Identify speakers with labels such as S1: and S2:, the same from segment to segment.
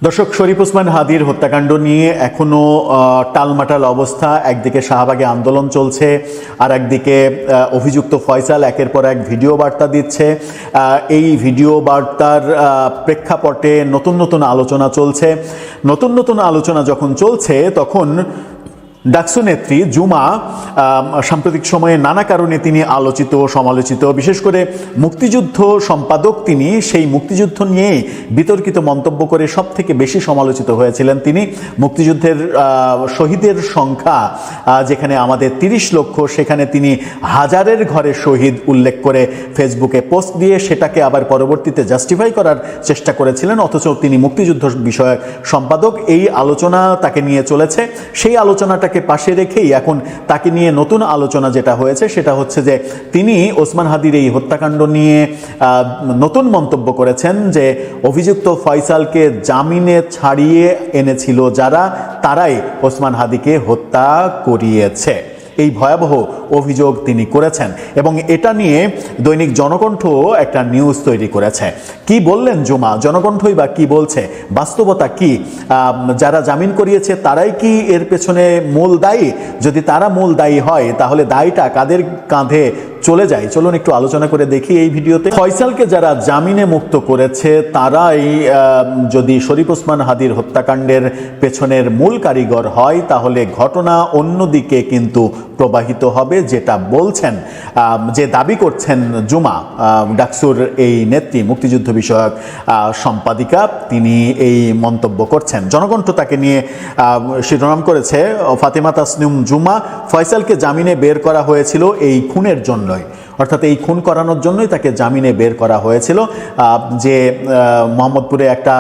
S1: দর্শক, শরীফ ওসমান হাদির হত্যাকাণ্ড নিয়ে এখনো টালমাটাল অবস্থা। একদিকে শাহবাগে আন্দোলন চলছে, আর একদিকে অভিযুক্ত ফয়সাল একের পর এক ভিডিও বার্তা দিচ্ছে। এই ভিডিও বার্তার প্রেক্ষাপটে নতুন নতুন আলোচনা চলছে। নতুন নতুন আলোচনা যখন চলছে তখন ডাকসু নেত্রী জুমা সাম্প্রতিক সময়ে নানা কারণে তিনি আলোচিত সমালোচিত, বিশেষ করে মুক্তিযুদ্ধ সম্পাদক তিনি, সেই মুক্তিযুদ্ধ নিয়ে বিতর্কিত মন্তব্য করে সব থেকে বেশি সমালোচিত হয়েছিলেন তিনি। মুক্তিযুদ্ধের শহীদের সংখ্যা যেখানে আমাদের ৩০ লক্ষ, সেখানে তিনি হাজারের ঘরে শহীদ উল্লেখ করে ফেসবুকে পোস্ট দিয়ে সেটাকে আবার পরবর্তীতে জাস্টিফাই করার চেষ্টা করেছিলেন, অথচ তিনি মুক্তিযুদ্ধ বিষয়ক সম্পাদক। এই আলোচনা তাকে নিয়ে চলেছে। সেই আলোচনাটাকে পাশে রেখেই এখন তাকে নিয়ে নতুন আলোচনা যেটা হয়েছে সেটা হচ্ছে যে তিনি ওসমান হাদির এই হত্যাকাণ্ড নিয়ে নতুন মন্তব্য করেছেন যে অভিযুক্ত ফয়সালকে জামিনে ছাড়িয়ে এনেছিল যারা, তারাই ওসমান হাদিকে হত্যা করিয়েছে। এই ভয়াবহ অভিযোগ তিনি করেছেন এবং এটা নিয়ে দৈনিক জনকণ্ঠ একটা নিউজ তৈরি করেছে। কি বললেন জুমা? জনকণ্ঠই বা কি বলছে? বাস্তবতা কি? যারা জামিন করিয়েছে তারাই কি এর পেছনে মূল দায়ী? যদি তারা মূল দায়ী হয় তাহলে দায়টা কাদের কাঁধে চলে যায়? চলুন একটু আলোচনা করে দেখি এই ভিডিওতে। ফয়সালকে যারা জামিনে মুক্ত করেছে তারাই যদি শরীফ ওসমান হাদির হত্যাকাণ্ডের পেছনের মূল কারিগর হয় তাহলে ঘটনা অন্যদিকে কিন্তু প্রবাহিত হবে, যেটা বলছেন, যে দাবি করছেন জুমা, ডাকসুর এই নেত্রী, মুক্তিযুদ্ধ বিষয়ক সম্পাদিকা, তিনি এই মন্তব্য করছেন। জনকণ্ঠ তাকে নিয়ে শিরোনাম করেছে, ফাতেমা তাসনিম জুমা, ফয়সালকে জামিনে বের করা হয়েছিল এই খুনের জন্যই, অর্থাৎ এই খুন করানোর জন্যই তাকে জামিনে বের করা হয়েছিল। যে মোহাম্মদপুরে একটা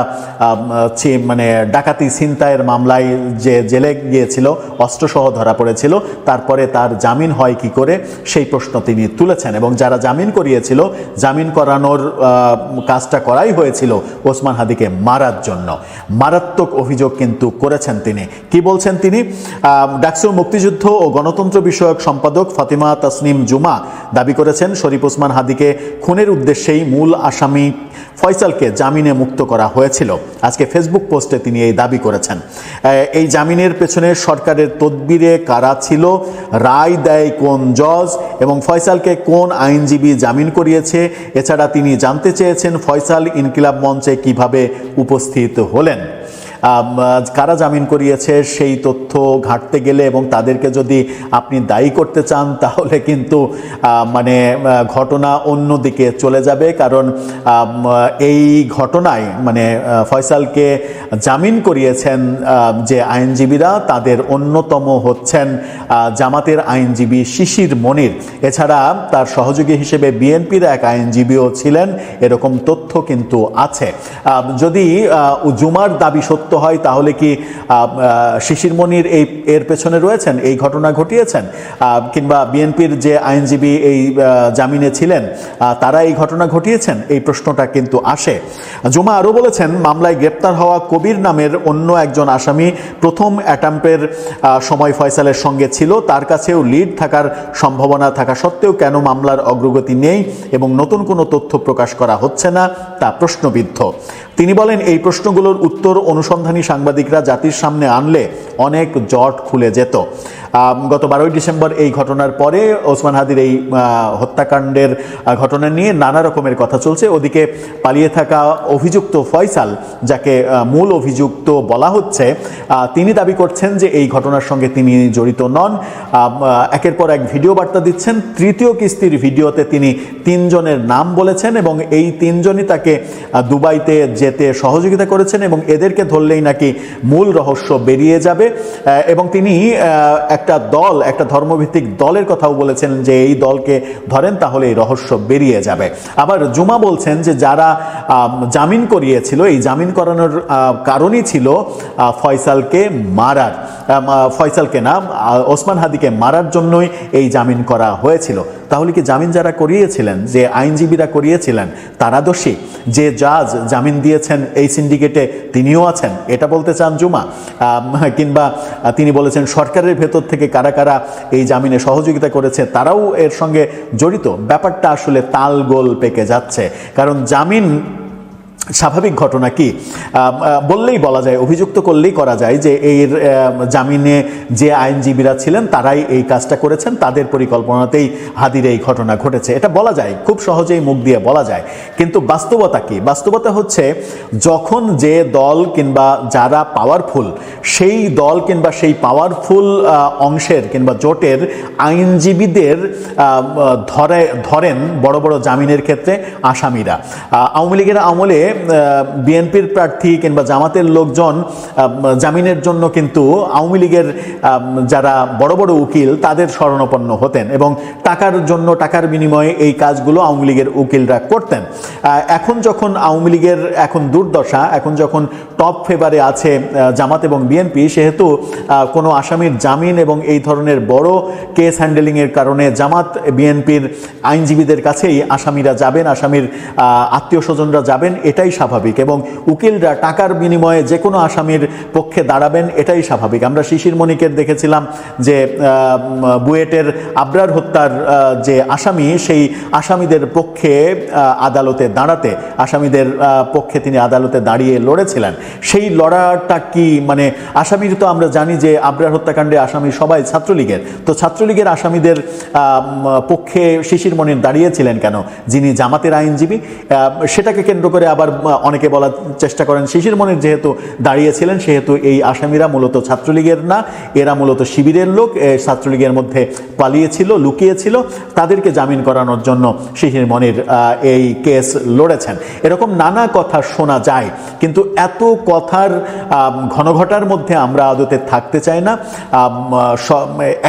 S1: মানে ডাকাতি ছিনতাইয়ের মামলায় যে জেলে গিয়েছিল, অস্ত্রসহ ধরা পড়েছিল, তারপরে তার জামিন হয় কি করে সেই প্রশ্ন তিনি তুলেছেন। এবং যারা জামিন করিয়েছিল, জামিন করানোর কাজটা করাই হয়েছিল ওসমান হাদিকে মারার জন্য। মারাত্মক অভিযোগ কিন্তু করেছেন তিনি। কি বলছেন তিনি? ডাকসুর মুক্তিযুদ্ধ ও গণতন্ত্র বিষয়ক সম্পাদক ফাতেমা তাসনিম জুমা দাবি করেছেন শরীফ ওসমান হাদিকে খুনের উদ্দেশ্যেই মূল আসামি ফয়সালকে জামিনে মুক্ত করা হয়েছিল। আজকে ফেসবুক পোস্টে তিনি এই দাবি করেছেন। এই জামিনের পেছনে সরকারের তদবিরে কারা ছিল, রায় দেয় কোন জজ এবং ফয়সালকে কোন আইনজীবী জামিন করিয়েছে, এছাড়া তিনি জানতে চেয়েছেন ফয়সাল ইনকিলাব মঞ্চে কিভাবে উপস্থিত হলেন। কারা জামিন করিয়েছে সেই তথ্য ঘাঁটতে গেলে এবং তাদেরকে যদি আপনি দায়ী করতে চান তাহলে কিন্তু মানে ঘটনা অন্যদিকে চলে যাবে। কারণ এই ঘটনায় মানে ফয়সালকে জামিন করিয়েছেন যে আইনজীবীরা, তাদের অন্যতম হচ্ছেন জামাতের আইনজীবী শিশির মনির, এছাড়া তার সহযোগী হিসেবে বিএনপির এক আইনজীবীও ছিলেন, এরকম তথ্য কিন্তু আছে। যদি জুমার দাবি সত্য হয় তাহলে কি শিশির মনির এর পেছনে রয়েছেন, এই ঘটনা ঘটিয়েছেন? কিংবা বিএনপির যে আইনজীবী এই জামিনে ছিলেন তারা এই ঘটনা ঘটিয়েছেন? এই প্রশ্নটা কিন্তু আসে। জুমা আরও বলেছেন, মামলায় গ্রেপ্তার হওয়া কবির নামের অন্য একজন আসামি প্রথম অ্যাটাম্পের সময় ফয়সালের সঙ্গে ছিল, তার কাছেও লিড থাকার সম্ভাবনা থাকা সত্ত্বেও কেন মামলার অগ্রগতি নেই এবং নতুন কোনো তথ্য প্রকাশ করা হচ্ছে না তা প্রশ্নবিদ্ধ। তিনি বলেন, এই প্রশ্নগুলোর উত্তর অনুসন্ধানী সাংবাদিকরা জাতির সামনে আনলে অনেক জট খুলে যেত। গত 12ই ডিসেম্বর এই ঘটনার পরে ওসমান হাদির এই হত্যাকাণ্ডের ঘটনা নিয়ে নানা রকমের কথা চলছে। ওদিকে পালিয়ে থাকা অভিযুক্ত ফয়সাল, যাকে মূল অভিযুক্ত বলা হচ্ছে, তিনি দাবি করছেন যে এই ঘটনার সঙ্গে তিনি জড়িত নন। একের পর এক ভিডিও বার্তা দিচ্ছেন। তৃতীয় কিস্তির ভিডিওতে তিনি 3 জনের নাম বলেছেন এবং এই 3 জনই তাকে দুবাইতে যেতে সহযোগিতা করেছেন এবং এদেরকে ধরলেই নাকি মূল রহস্য বেরিয়ে যাবে। এবং তিনি একটা ধর্মভিত্তিক দলের কথাও বলেছেন যে এই দলকে ধরেন তাহলে এই রহস্য বেরিয়ে যাবে। আবার জুমা বলছেন যে যারা জামিন করিয়েছিল, এই জামিন করানোর কারণই ছিল ফয়সালকে না, ওসমান হাদিকে মারার জন্যই এই জামিন করা হয়েছিল। তাহলে কি জামিন যারা করিয়েছিলেন, যে আইনজীবীরা করিয়েছিলেন, তারা দোষী? যে জাজ জামিন দিয়েছেন এই সিন্ডিকেটে তিনিও আছেন, এটা বলতে চান জুমা? কিংবা তিনি বলেছেন সরকারের ভেতর থেকে কারা কারা এই জামিনে সহযোগিতা করেছে তারাও এর সঙ্গে জড়িত। ব্যাপারটা আসলে তালগোল পেকে যাচ্ছে। কারণ জামিন স্বাভাবিক ঘটনা কি বললেই বলা যায়, অভিযুক্ত করলেই করা যায় যে এর জামিনে যে আইনজীবীরা ছিলেন তারাই এই কাজটা করেছেন, তাদের পরিকল্পনাতেই হাদির এই ঘটনা ঘটেছে, এটা বলা যায়, খুব সহজেই মুখ দিয়ে বলা যায়। কিন্তু বাস্তবতা কি? বাস্তবতা হচ্ছে যখন যে দল কিংবা যারা পাওয়ারফুল, সেই দল কিংবা সেই পাওয়ারফুল অংশের কিংবা জোটের আইনজীবীদের ধরেন বড় বড় জামিনের ক্ষেত্রে আসামিরা। আওয়ামী লীগের আমলে বিএনপির প্রার্থী কিংবা জামাতের লোকজন জামিনের জন্য কিন্তু আওয়ামী লীগের যারা বড় বড় উকিল তাদের শরণাপন্ন হতেন এবং টাকার জন্য, টাকার বিনিময়ে এই কাজগুলো আওয়ামী লীগের উকিলরা করতেন। এখন যখন আওয়ামী লীগের এখন দুর্দশা, এখন যখন টপ ফেভারে আছে জামাত এবং বিএনপি, সেহেতু কোনো আসামির জামিন এবং এই ধরনের বড় কেস হ্যান্ডেলিংয়ের কারণে জামাত বিএনপির আইনজীবীদের কাছেই আসামিরা যাবেন, আসামির আত্মীয় স্বজনরা যাবেন, এটাই স্বাভাবিক। এবং উকিলরা টাকার বিনিময়ে যে কোনো আসামির পক্ষে দাঁড়াবেন, এটাই স্বাভাবিক। আমরা শিশির মনিকের দেখেছিলাম যে বুয়েটের আবরার হত্যার যে আসামি, সেই আসামিদের পক্ষে আদালতে দাঁড়াতে, আসামিদের পক্ষে তিনি আদালতে দাঁড়িয়ে লড়েছিলেন। সেই লড়াটা কি মানে আসামির, তো আমরা জানি যে আবরার হত্যাকাণ্ডে আসামি সবাই ছাত্রলীগের, তো ছাত্রলীগের আসামিদের পক্ষে শিশির মনির দাঁড়িয়েছিলেন কেন, যিনি জামাতের আইনজীবী? সেটাকে কেন্দ্র করে আবার অনেকে বলার চেষ্টা করেন শিশির মনির যেহেতু দাঁড়িয়েছিলেন সেহেতু এই আসামিরা মূলত ছাত্রলীগের না, এরা মূলত শিবিরের লোক, ছাত্রলীগের মধ্যে পালিয়েছিল, লুকিয়েছিল, তাদেরকে জামিন করানোর জন্য শিশির মনির এই কেস লড়েছেন। এরকম নানা কথা শোনা যায়, কিন্তু এত কথার ঘনঘটার মধ্যে আমরা আদতে থাকতে চাই না।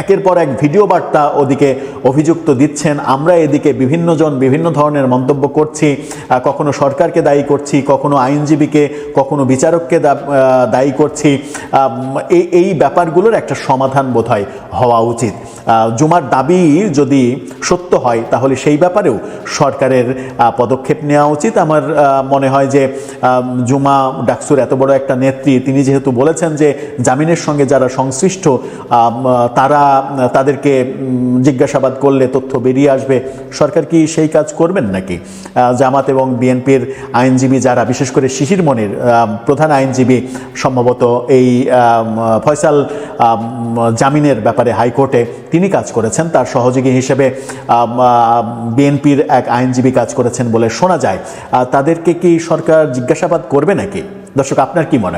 S1: একের পর এক ভিডিও বার্তা ওদিকে অভিযুক্ত দিচ্ছেন, আমরা এদিকে বিভিন্ন জন বিভিন্ন ধরনের মন্তব্য করছি, কখনো সরকারকে দায়ী করছি, কখনো আইনজীবীকে, কখনো বিচারককে দায়ী করছি। এই ব্যাপারগুলোর একটা সমাধান বোধহয় হওয়া উচিত। জুমার দাবি যদি সত্য হয় তাহলে সেই ব্যাপারেও সরকারের পদক্ষেপ নেওয়া উচিত। আমার মনে হয় যে জুমা ডাকসুর এত বড় একটা নেত্রী, তিনি যেহেতু বলেছেন যে জামিনের সঙ্গে যারা সংশ্লিষ্ট তাদেরকে জিজ্ঞাসাবাদ করলে তথ্য বেরিয়ে আসবে, সরকার কি সেই কাজ করবেন নাকি? জামাত এবং বিএনপির আইনজীবী যারা, বিশেষ করে শিশির মনির প্রধান আইনজীবী, সম্ভবত এই ফয়সাল জামিনের ব্যাপারে হাইকোর্টে তিনি কাজ করেছেন, তার সহযোগী হিসেবে বিএনপির এক আইনজীবী কাজ করেছেন বলে শোনা যায়। তাদেরকে কি সরকার জিজ্ঞাসাবাদ করবে নাকি? দর্শক, আপনার কি মনে হয়?